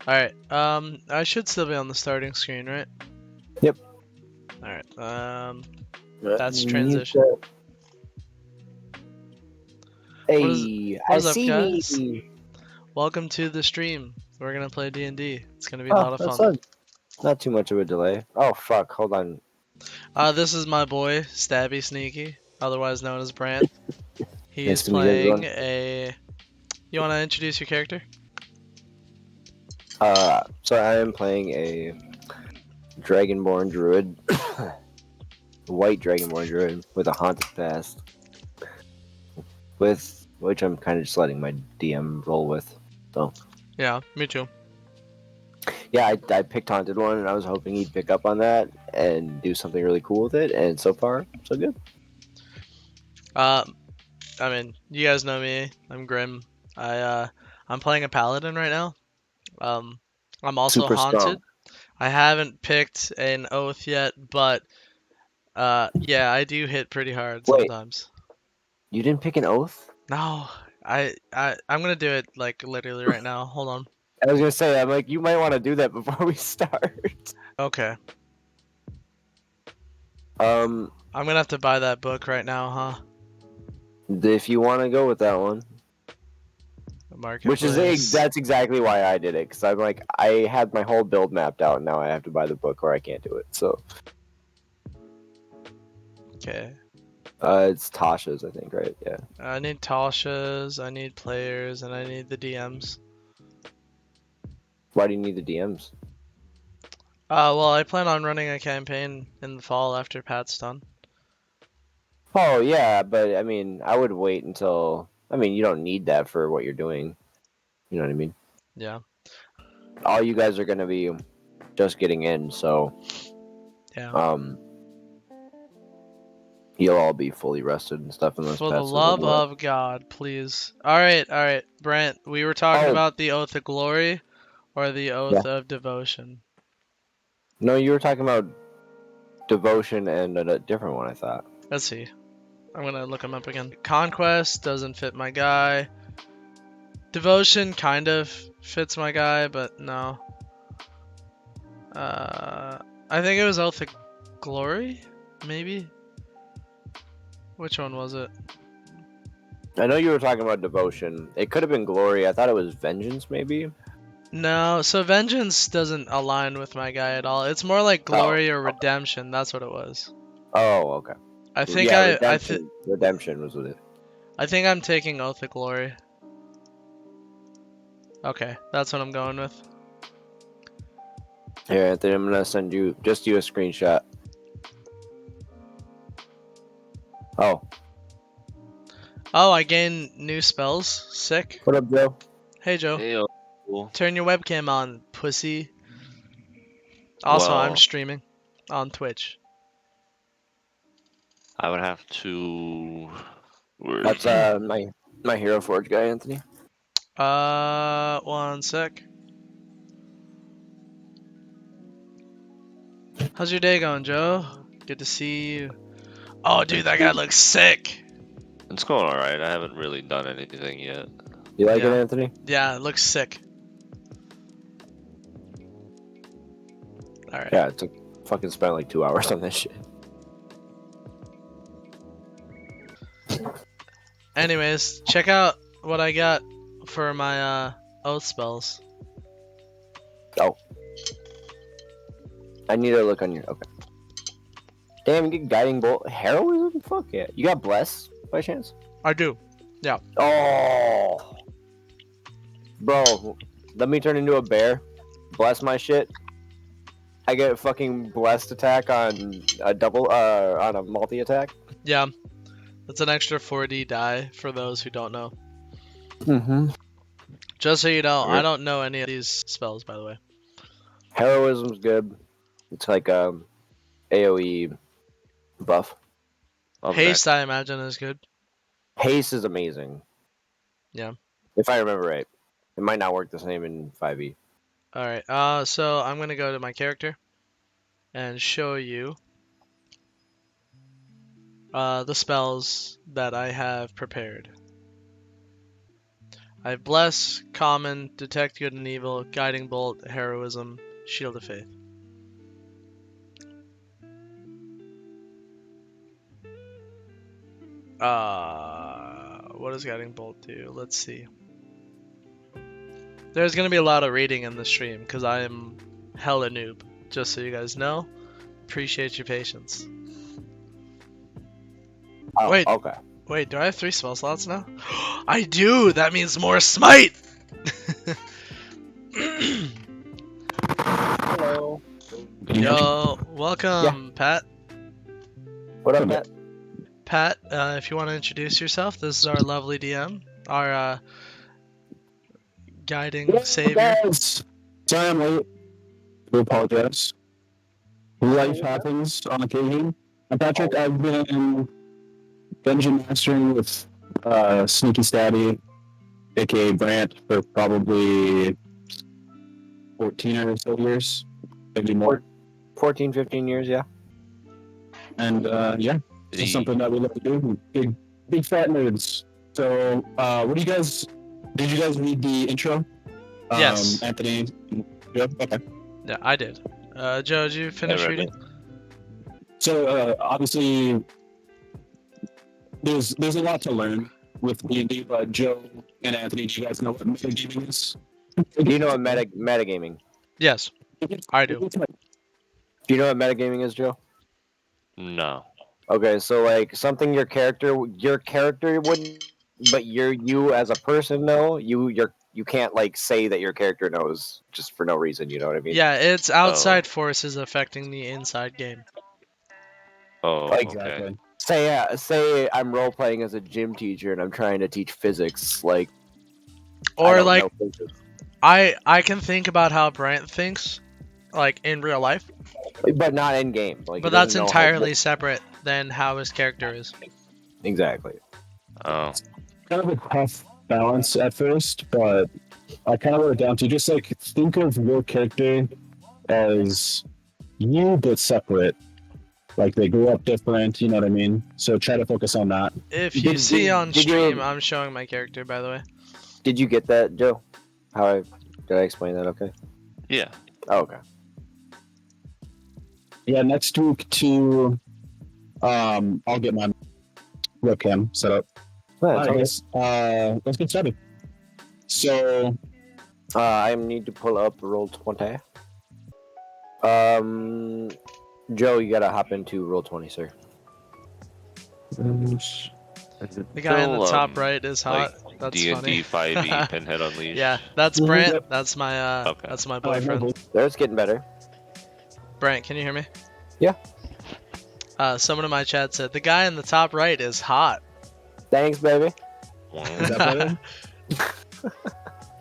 Alright, I should still be on the starting screen, right? Yep. Alright, that's transition. Hey, What I is up, see guys? me. Welcome to the stream. We're gonna play D&D. It's gonna be a Oh, lot of that's fun. not too much of a delay. Oh, fuck. Hold on. This is my boy, Stabby Sneaky, otherwise known as Brandt. He Nice is to meet playing everyone. a... You wanna introduce your character? So I am playing a Dragonborn Druid. White Dragonborn Druid with a haunted past. With which I'm kind of just letting my DM roll with. So Yeah, me too. yeah, I picked haunted one, and I was hoping he'd pick up on that and do something really cool with it. And so far, so good. I mean, you guys know me. I'm Grimm. I'm playing a Paladin right now. I'm also Super haunted. strong. I haven't picked an oath yet, but yeah, I do hit pretty hard Wait, sometimes. you didn't pick an oath? No, I'm gonna do it like literally right now. Hold on. I was gonna say, I'm like, you might want to do that before we start. Okay, Um, I'm gonna have to buy that book right now, huh? if you want to go with that one, The which is marketplace. that's exactly why I did it, because I'm like, I had my whole build mapped out, and now I have to buy the book or I can't do it. So, Okay. it's Tasha's, I think, right? Yeah. I need Tasha's, I need players, and I need the DMs. Why do you need the DMs? Well, I plan on running a campaign in the fall after Pat's done. Oh yeah, but I mean, I would wait until. I mean, you don't need that for what you're doing. You know what I mean? Yeah. All you guys are gonna be just getting in, so Yeah. you'll all be fully rested and stuff unless For the Pat says love otherwise. of God, please. Alright, Brent, we were talking Oh about the Oath of Glory or the yeah, Oath of Devotion. no, you were talking about devotion and a different one. I thought. Let's see. I'm gonna look him up again. Conquest doesn't fit my guy. Devotion kind of fits my guy, but no. I think it was Oath of Glory? Maybe? Which one was it? I know you were talking about devotion. It could have been glory. I thought it was vengeance, maybe. No, so Vengeance doesn't align with my guy at all. It's more like Oh, Glory or Redemption. That's what it was. oh, okay. I think Yeah, I redemption was with it. think I'm taking Oath of Glory. Okay, that's what I'm going with. Here, Anthony, I'm gonna send you a screenshot. Oh, Oh, I gain new spells. Sick. what up, Joe? Hey, Joe. Hey, cool. Turn your webcam on, pussy. Also, I'm Well, streaming on Twitch. I would have to. That's my Hero Forge guy, Anthony. One sec. How's your day going, Joe? Good to see you. Oh, dude, that guy looks sick. It's going alright. I haven't really done anything yet. You like Yeah. it, Anthony? Yeah, it looks sick. Alright. Yeah, it took fucking spent like 2 hours on this shit. Anyways, check out what I got for my oath spells. Oh, I need to look on your. Okay. Damn, you get guiding bolt, heroism. Fuck yeah! You got bless by chance? I do. Yeah. Oh, bro, let me turn into a bear. Bless my shit. I get a fucking blessed attack on a double on a multi attack. Yeah. That's an extra 4D die for those who don't know. Mm-hmm. Just so you know, I Weird. don't know any of these spells, by the way. Heroism's good. It's like AOE buff. I'm Haste, I imagine, is good. Haste is amazing. Yeah. If I remember right. It might not work the same in 5e. Alright, so I'm gonna go to my character and show you the spells that I have prepared. I have Bless, Common, Detect Good and Evil, Guiding Bolt, Heroism, Shield of Faith. What does Guiding Bolt do? Let's see. There's gonna be a lot of reading in the stream because I am hella noob. Just so you guys know. Appreciate your patience. Oh, Wait. okay. Wait, do I have 3 spell slots now? I do! That means more smite! Hello. Yo, welcome, Pat. What up, Matt? Pat, if you want to introduce yourself, this is our lovely DM, our guiding savior. Guys, sorry I'm late. We apologize. Life happens on occasion. I'm Patrick. I've been dungeon mastering with SneakyStabby, aka Brandt, for probably 14 or so years, maybe more. 14, 15 years, yeah. And yeah, it's something that we love to do. Big fat nerds. So, what do you guys? Did you guys read the intro? Yes. Anthony. Yep. Okay. Yeah, I did. Joe, did you finish reading? So obviously, there's a lot to learn with D&D, but Joe and Anthony, do you guys know what metagaming is? Do you know what metagaming? Yes, I do. Do you know what metagaming is, Joe? No. Okay, so like something your character wouldn't, but you as a person know. You can't like say that your character knows just for no reason. You know what I mean? Yeah, it's outside forces affecting the inside game. Oh, Like, okay. Say I'm role playing as a gym teacher and I'm trying to teach physics. Like, Or I don't like, know physics. I can think about how Brandt thinks, like in real life, But not in game. Like, but he that's doesn't know entirely separate than how his character is. exactly. Oh. Kind of a tough balance at first, but I kind of wrote it down to just like think of your character as you but separate. Like they grew up different, you know what I mean? So try to focus on that. If you see on did you- stream, I'm showing my character, by the way. Did you get that, Joe? Did I explain that? Okay. Yeah. Oh, okay. Yeah, next week too. I'll get my webcam set up. Well, Let's get started. So I need to pull up Roll20. Joe, you gotta hop into Roll20, sir. The guy in the top right is hot. That's D&D funny. 5e Pinhead Unleashed. Yeah, that's Brandt. That's my Okay. that's my boyfriend. There, it's getting better. Brandt, can you hear me? Yeah. Someone in my chat said the guy in the top right is hot. Thanks, baby. is that better?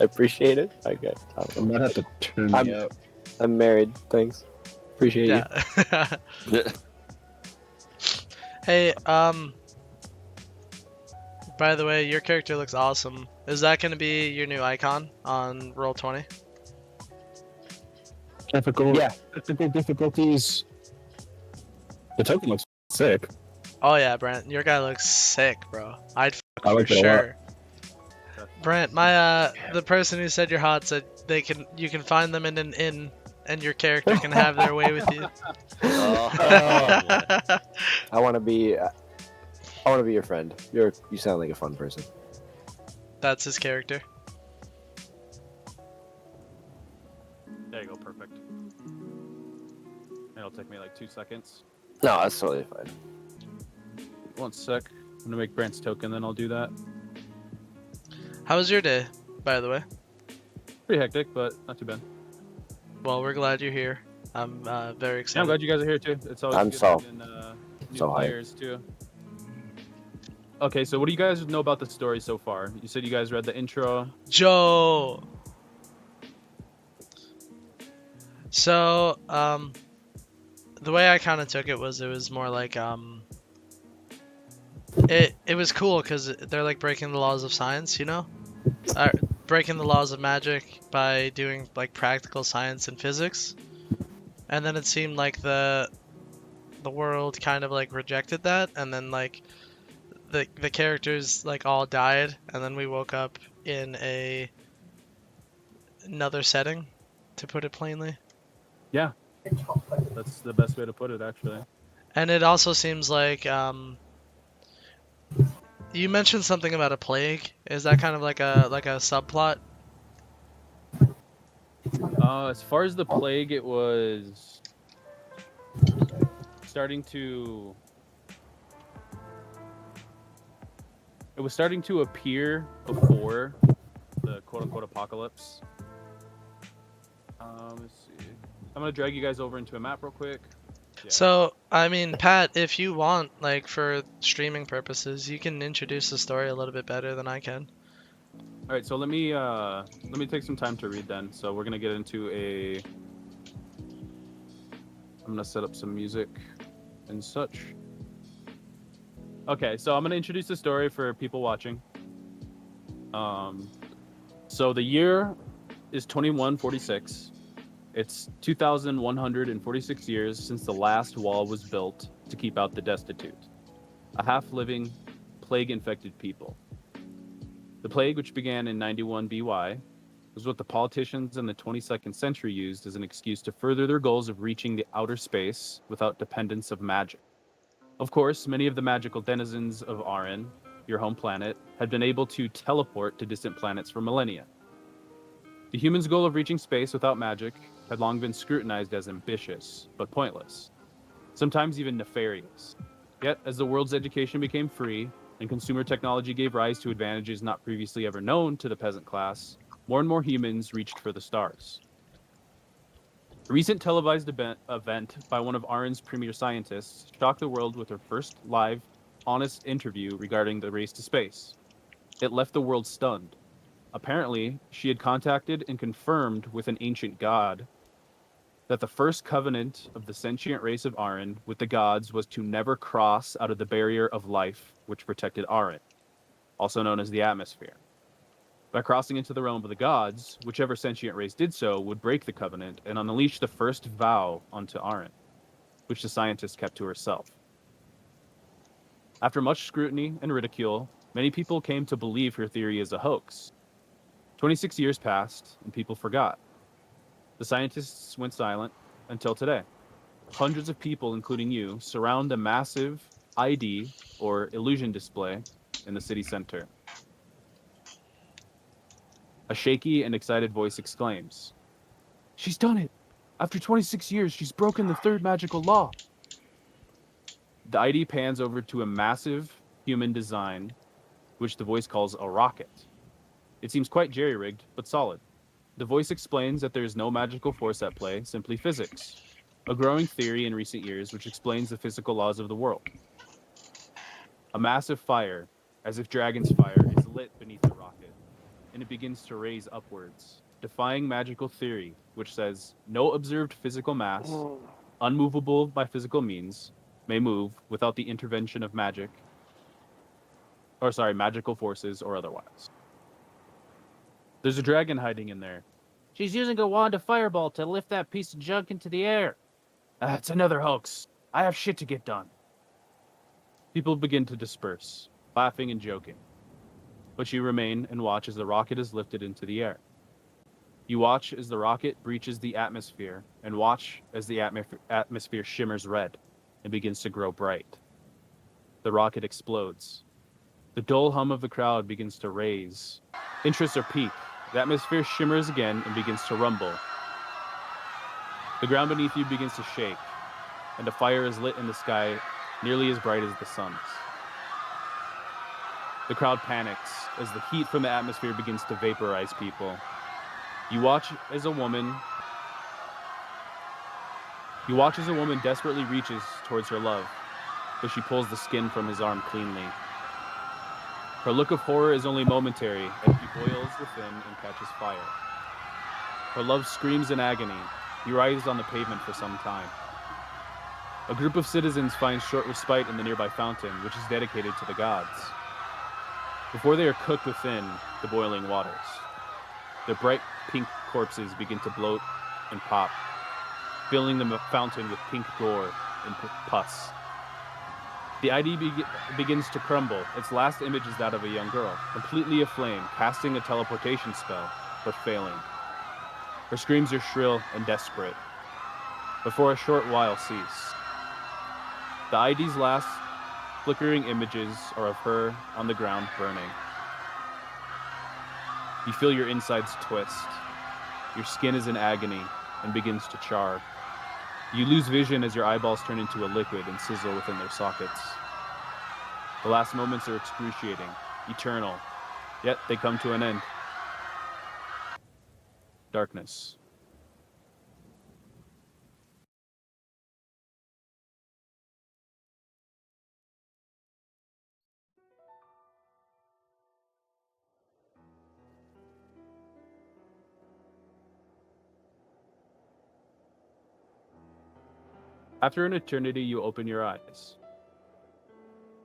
I appreciate it. Okay. I might have to turn me up. I'm married. Thanks. Appreciate you. Yeah. Hey, by the way, your character looks awesome. Is that going to be your new icon on Roll20? Yeah. Technical difficulties. The token looks sick. Oh yeah, Brent, your guy looks sick, bro. I'd fuck I like for it a lot. sure. Brent, my the person who said you're hot said you can find them in an inn and your character can have their way with you. I want to be your friend. You sound like a fun person. That's his character. There you go, perfect. It'll take me like 2 seconds. No, that's totally fine. 1 sec. I'm gonna make Brandt's token, then I'll do that. How was your day, by the way? Pretty hectic, but not too bad. Well, we're glad you're here. I'm very Yeah, excited. I'm glad you guys are here too. It's always I'm good so- having, new so hyped. players too. Okay, so what do you guys know about the story so far? You said you guys read the intro. Joe. So, the way I kind of took it was more like it was cool because they're like breaking the laws of science, you know, breaking the laws of magic by doing like practical science and physics, and then it seemed like the world kind of like rejected that, and then like the characters like all died, and then we woke up in another setting, to put it plainly. Yeah, that's the best way to put it, actually. And it also seems like you mentioned something about a plague. Is that kind of like a subplot? As far as the plague, it was starting to appear before the quote-unquote apocalypse. Let's see. I'm gonna drag you guys over into a map real quick. Yeah. So, I mean, Pat, if you want, like, for streaming purposes, you can introduce the story a little bit better than I can. All right, so let me take some time to read then. So we're gonna get into I'm gonna set up some music and such. Okay, so I'm gonna introduce the story for people watching. So the year is 2146. It's 2,146 years since the last wall was built to keep out the destitute, a half-living, plague-infected people. The plague, which began in 91 BY, was what the politicians in the 22nd century used as an excuse to further their goals of reaching the outer space without dependence of magic. Of course, many of the magical denizens of Arin, your home planet, had been able to teleport to distant planets for millennia. The humans' goal of reaching space without magic had long been scrutinized as ambitious, but pointless, sometimes even nefarious. Yet, as the world's education became free and consumer technology gave rise to advantages not previously ever known to the peasant class, more and more humans reached for the stars. A recent televised event by one of Arin's premier scientists shocked the world with her first live, honest interview regarding the race to space. It left the world stunned. Apparently, she had contacted and confirmed with an ancient god that the first covenant of the sentient race of Arin with the gods was to never cross out of the barrier of life which protected Arin, also known as the atmosphere. By crossing into the realm of the gods, whichever sentient race did so would break the covenant and unleash the first vow onto Arin, which the scientist kept to herself. After much scrutiny and ridicule, many people came to believe her theory is a hoax. 26 years passed, and people forgot. The scientists went silent until today. Hundreds of people, including you, surround a massive ID, or illusion display, in the city center. A shaky and excited voice exclaims, "She's done it! After 26 years, she's broken the third magical law!" The ID pans over to a massive human design, which the voice calls a rocket. It seems quite jerry-rigged, but solid. The voice explains that there is no magical force at play, simply physics, a growing theory in recent years which explains the physical laws of the world. A massive fire, as if dragon's fire, is lit beneath the rocket, and it begins to raise upwards, defying magical theory, which says no observed physical mass, unmovable by physical means, may move without the intervention of magical forces or otherwise. There's a dragon hiding in there. She's using a wand of fireball to lift that piece of junk into the air. It's another hoax. I have shit to get done. People begin to disperse, laughing and joking. But you remain and watch as the rocket is lifted into the air. You watch as the rocket breaches the atmosphere, and watch as the atmosphere shimmers red and begins to grow bright. The rocket explodes. The dull hum of the crowd begins to raise. Interests are piqued. The atmosphere shimmers again and begins to rumble. The ground beneath you begins to shake, and a fire is lit in the sky nearly as bright as the sun's. The crowd panics as the heat from the atmosphere begins to vaporize people. You watch as a woman desperately reaches towards her love, but she pulls the skin from his arm cleanly. Her look of horror is only momentary as she boils within and catches fire. Her love screams in agony. He writhes on the pavement for some time. A group of citizens finds short respite in the nearby fountain, which is dedicated to the gods. Before they are cooked within the boiling waters, their bright pink corpses begin to bloat and pop, filling the fountain with pink gore and pus. The ID begins to crumble. Its last image is that of a young girl, completely aflame, casting a teleportation spell, but failing. Her screams are shrill and desperate, but for a short while cease. The ID's last flickering images are of her on the ground burning. You feel your insides twist. Your skin is in agony and begins to char. You lose vision as your eyeballs turn into a liquid and sizzle within their sockets. The last moments are excruciating, eternal, yet they come to an end. Darkness. After an eternity, you open your eyes.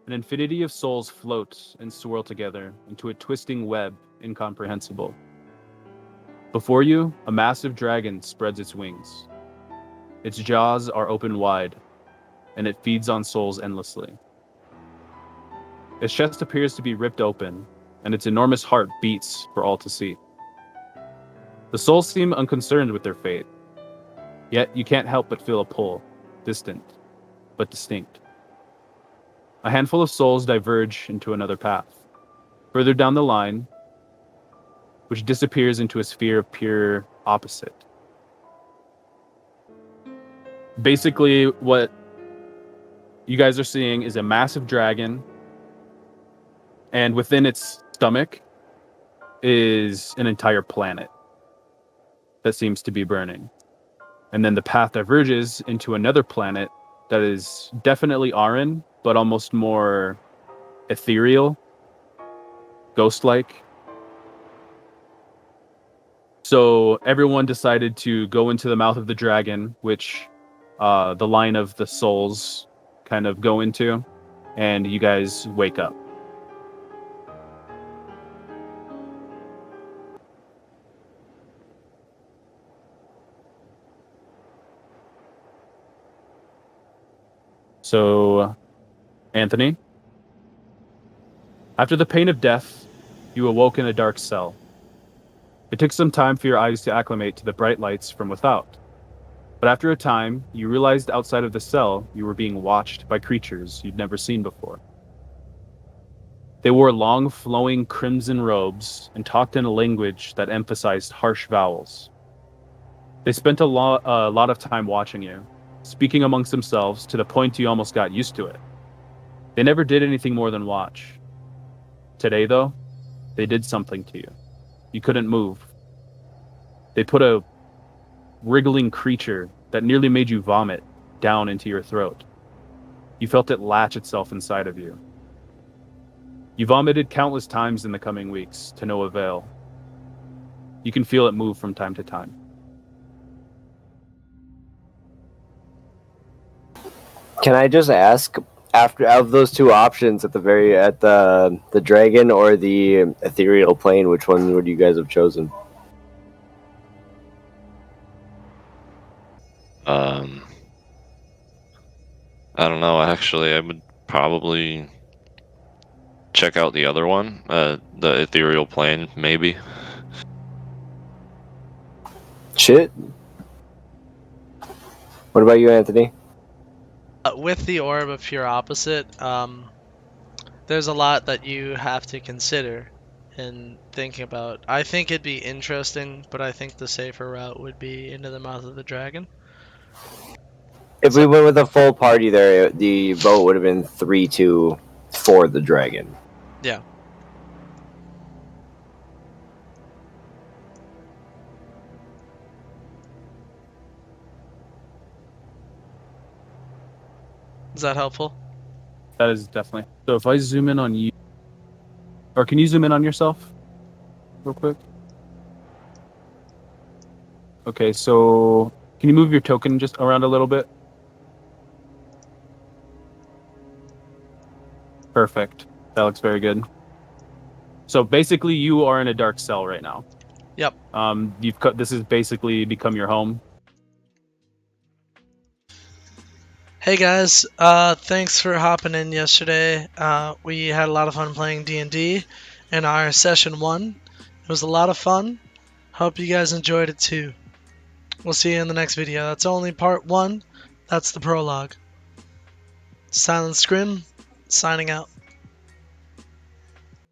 An infinity of souls float and swirl together into a twisting web incomprehensible. Before you, a massive dragon spreads its wings. Its jaws are open wide, and it feeds on souls endlessly. Its chest appears to be ripped open, and its enormous heart beats for all to see. The souls seem unconcerned with their fate, yet you can't help but feel a pull, distant, but distinct. A handful of souls diverge into another path, further down the line, which disappears into a sphere of pure opposite. Basically, what you guys are seeing is a massive dragon, and within its stomach is an entire planet that seems to be burning. And then the path diverges into another planet that is definitely Aran, but almost more ethereal, ghost-like. So everyone decided to go into the mouth of the dragon, which the line of the souls kind of go into, and you guys wake up. So, Anthony, after the pain of death, you awoke in a dark cell. It took some time for your eyes to acclimate to the bright lights from without. But after a time, you realized outside of the cell, you were being watched by creatures you'd never seen before. They wore long, flowing crimson robes and talked in a language that emphasized harsh vowels. They spent a lot of time watching you, speaking amongst themselves to the point you almost got used to it. They never did anything more than watch. Today, though, they did something to you. You couldn't move. They put a wriggling creature that nearly made you vomit down into your throat. You felt it latch itself inside of you. You vomited countless times in the coming weeks, to no avail. You can feel it move from time to time. Can I just ask, after of those two options at the dragon or the ethereal plane, which one would you guys have chosen? I don't know. Actually, I would probably check out the other one, the ethereal plane, maybe. Shit. What about you, Anthony? With the orb of pure opposite, there's a lot that you have to consider in thinking about. I think it'd be interesting, but I think the safer route would be into the mouth of the dragon. If we went with a full party there, the vote would have been 3-2 for the dragon. Yeah. Is that helpful? That is definitely. So if I zoom in on you, or can you zoom in on yourself real quick? Okay, so can you move your token just around a little bit? Perfect. That looks very good. So basically, you are in a dark cell right now. Yep. This has basically become your home. Hey guys, thanks for hopping in yesterday. We had a lot of fun playing D&D in our session 1. It was a lot of fun. Hope you guys enjoyed it too. We'll see you in the next video. That's only part 1. That's the prologue. Silence Grimm, signing out.